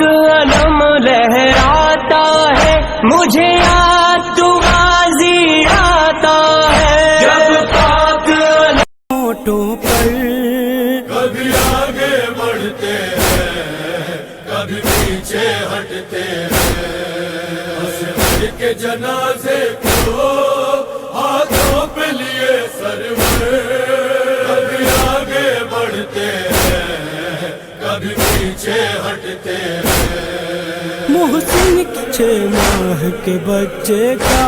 علم لہراتا ہے، مجھے یاد تو غازی آتا ہے، جب پاک علم ہونٹوں پر کبھی آگے بڑھتے ہیں کبھی پیچھے ہٹتے ہیں، اصغر کے جنازے کو ہاتھوں پہ لیے سرور، کبھی آگے بڑھتے ہیں کبھی پیچھے ہٹتے ہیں۔ محسن کے 6 ماہ کے بچے کا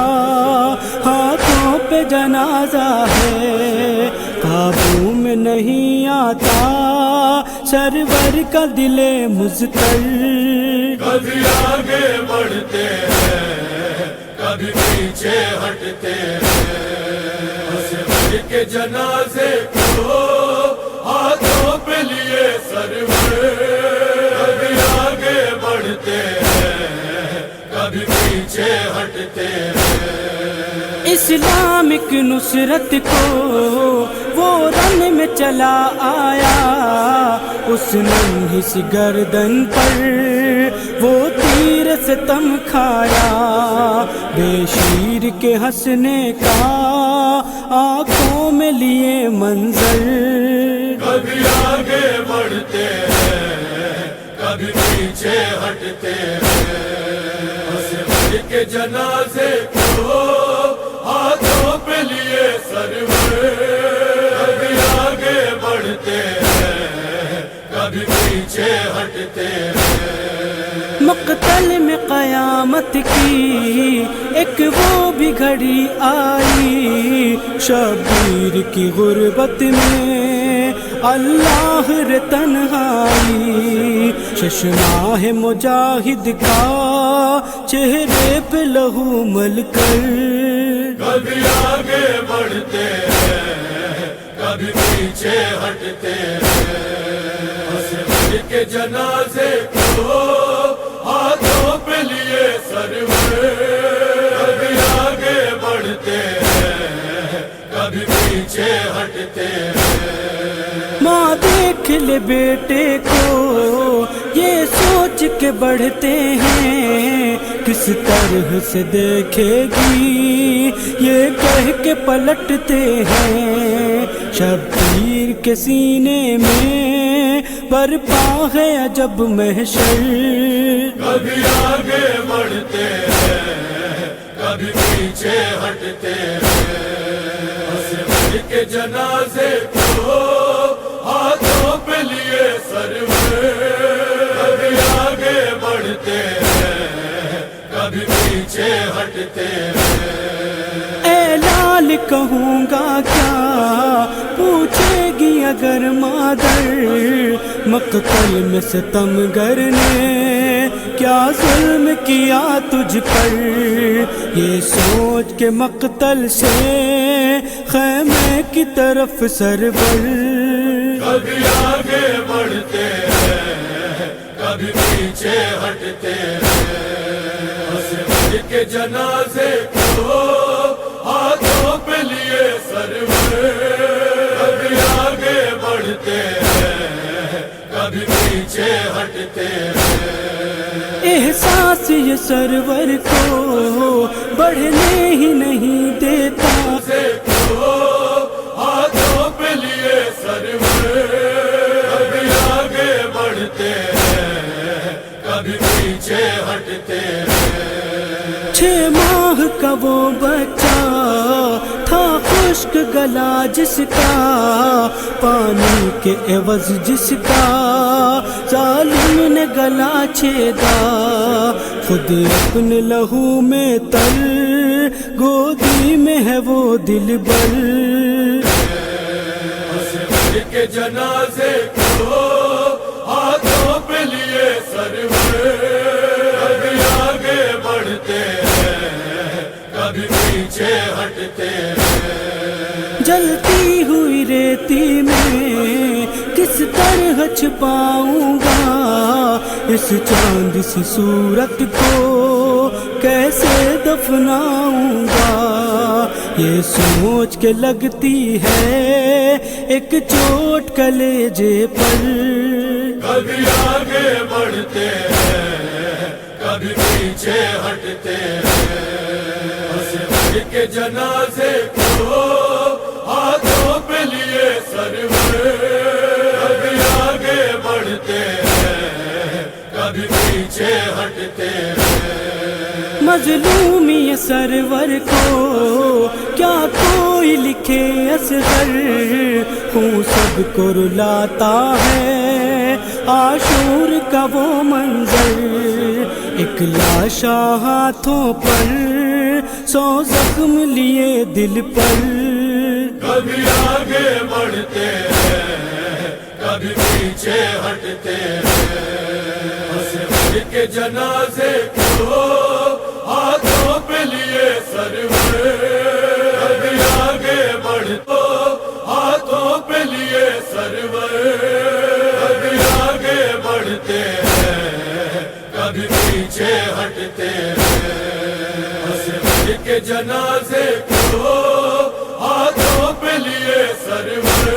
ہاتھوں پہ جنازہ ہے، قابو میں نہیں آتا سرور کا دل مضطر، کبھی آگے بڑھتے ہیں کبھی پیچھے ہٹتے ہیں، اصغر کے جنازے کو ہاتھوں پہ لیے سرور، کبھی آگے بڑھتے ہیں کبھی پیچھے ہٹتے ہیں۔ اسلامک نصرت کو وہ رن میں چلا آیا، اس ننھی سی گردن پر وہ تیر ستم کھایا، بے شیر کے ہنسنے کا آنکھوں میں لیے منظر، کبھی آگے بڑھتے ہیں کبھی پیچھے ہٹتے ہیں، اصغر کے جنازے کو ہاتھوں پہ لیے سرور، کبھی آگے بڑھتے ہیں کبھی پیچھے ہٹتے ہیں۔ مقتل میں قیامت کی ایک وہ بھی گھڑی آئی، شبیر کی غربت میں اللہ رے تنہائی، چشمہ مجاہد کا چہرے پہ لہو مل کر، کبھی آگے بڑھتے ہیں کبھی پیچھے ہٹتے ہیں، اصغر کے جنازے کو ہاتھوں پہ لیے سرور، کبھی آگے بڑھتے ہیں کبھی پیچھے ہٹتے ہیں۔ ماں دیکھ لے بیٹے کو یہ سوچ کے بڑھتے ہیں، کس طرح سے دیکھے گی یہ کہہ کے پلٹتے ہیں، شبیر کے سینے میں برپا ہے عجب محشر، کبھی آگے بڑھتے ہیں کبھی پیچھے ہٹتے ہیں، اصغر کے جنازے کو ہاتھوں پہ لیے سرور، کبھی آگے بڑھتے ہیں کبھی پیچھے ہٹتے ہیں۔ اے لال کہوں گا کیا پوچھے گی اگر مادر، مقتل میں ستمگر نے کیا ظلم کیا تجھ پر، یہ سوچ کے مقتل سے خیمے کی طرف سرور، کبھی آگے بڑھتے ہیں کبھی پیچھے ہٹتے ہیں، اصغر کے جنازے کو ہاتھوں پہ لیے سرور، کبھی آگے بڑھتے ہیں کبھی پیچھے ہٹتے ہیں۔ احساس یہ سرور کو بڑھنے ہی نہیں دیتا، ہاتھوں پہ لیے سرور، کبھی آگے بڑھتے ہیں کبھی پیچھے ہٹتے ہیں۔ 6 ماہ کا وہ بچہ تھا خشک گلا جس کا، پانی کے عوض جس کا ظالم نے گلا چھیدا، خود اپنے لہو میں تر گودی میں ہے وہ دل بر، اصغر کے جنازے کو ہاتھوں پہ لیے سرور، کبھی آگے بڑھتے ہیں کبھی پیچھے ہٹتے ہیں۔ جلتی ہوئی ریتی میں کس طرح چھپاؤں گا اس چاند سی صورت کو، کیسے دفناؤں گا، یہ سوچ کے لگتی ہے ایک چوٹ کلیجے پر، کبھی آگے بڑھتے ہیں کبھی پیچھے ہٹتے ہیں عصمت کے جنازے کو ہاتھوں پہ لیے سرور کبھی آگے بڑھتے ہیں کبھی پیچھے ہٹتے ہیں مظلومی سرور کو کیا کوئی لکھے اصغر، خون سب کو رلاتا ہے عاشور کا وہ منظر، ایک لاشا ہاتھوں پر 100 زخم لیے دل پر، کبھی آگے بڑھتے ہیں کبھی پیچھے ہٹتے ہیں عصمت کے جنازے کو ہاتھوں پہ لیے سرور کبھی آگے بڑھتے ہاتھوں پہ لیے سرور کبھی آگے بڑھتے ہیں کبھی پیچھے ہٹتے ہیں عصمت کے جنازے کو ہاتھوں پہ لیے سرور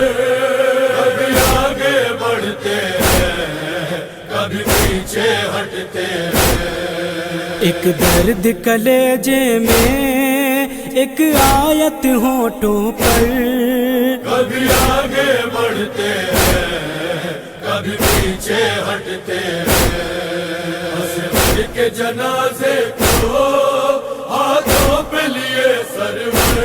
کبھی آگے بڑھتے ہیں کبھی پیچھے ہٹتے ہیں ایک درد کلیجے میں ایک آیت ہونٹوں پر، کبھی آگے بڑھتے ہیں کبھی پیچھے ہٹتے ہیں عصمت کے جنازے کو ہاتھوں پہ لیے سرور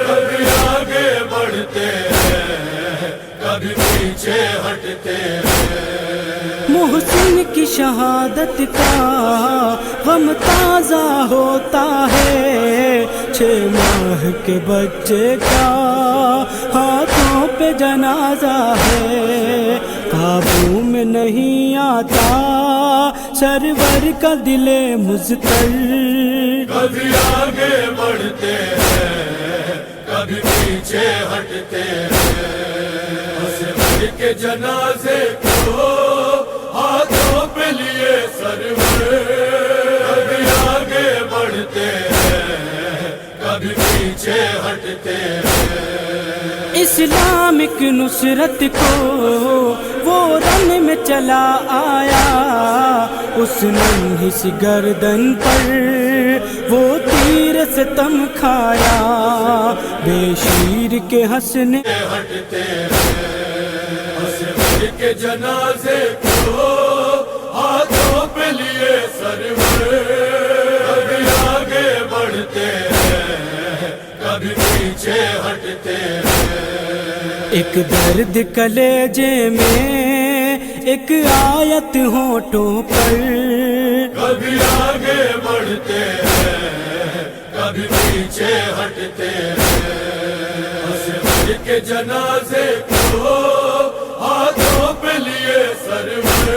کبھی آگے بڑھتے ہیں کبھی پیچھے ہٹتے ہیں محسن کی شہادت کا غم تازہ ہوتا ہے، 6 ماہ کے بچے کا ہاتھوں پہ جنازہ ہے، قابو میں نہیں آتا سرور کا دل مضطر، کبھی آگے بڑھتے ہیں کبھی پیچھے ہٹتے ہیں عصمت کے جنازے کو ہاتھوں پہ لیے سرور کبھی آگے بڑھتے ہیں کبھی پیچھے ہٹتے ہیں اسلامک نصرت کو وہ رن میں چلا آیا، اس ننھی سی گردن پر وہ تیر ستم کھایا، بے شیر کے ہنسنے ہٹتے ہیں عصمت کے جنازے کو ہاتھوں پہ لیے سرور کبھی آگے بڑھتے ہیں کبھی پیچھے ہٹتے ہیں ایک درد کلیجے میں ایک آیت ہونٹوں پر، کبھی آگے بڑھتے ہیں کبھی پیچھے ہٹتے ہیں عصمت کے جنازے کو ہاتھوں پہ لیے سرور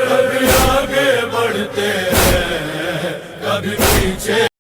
کبھی آگے بڑھتے ہیں کبھی پیچھے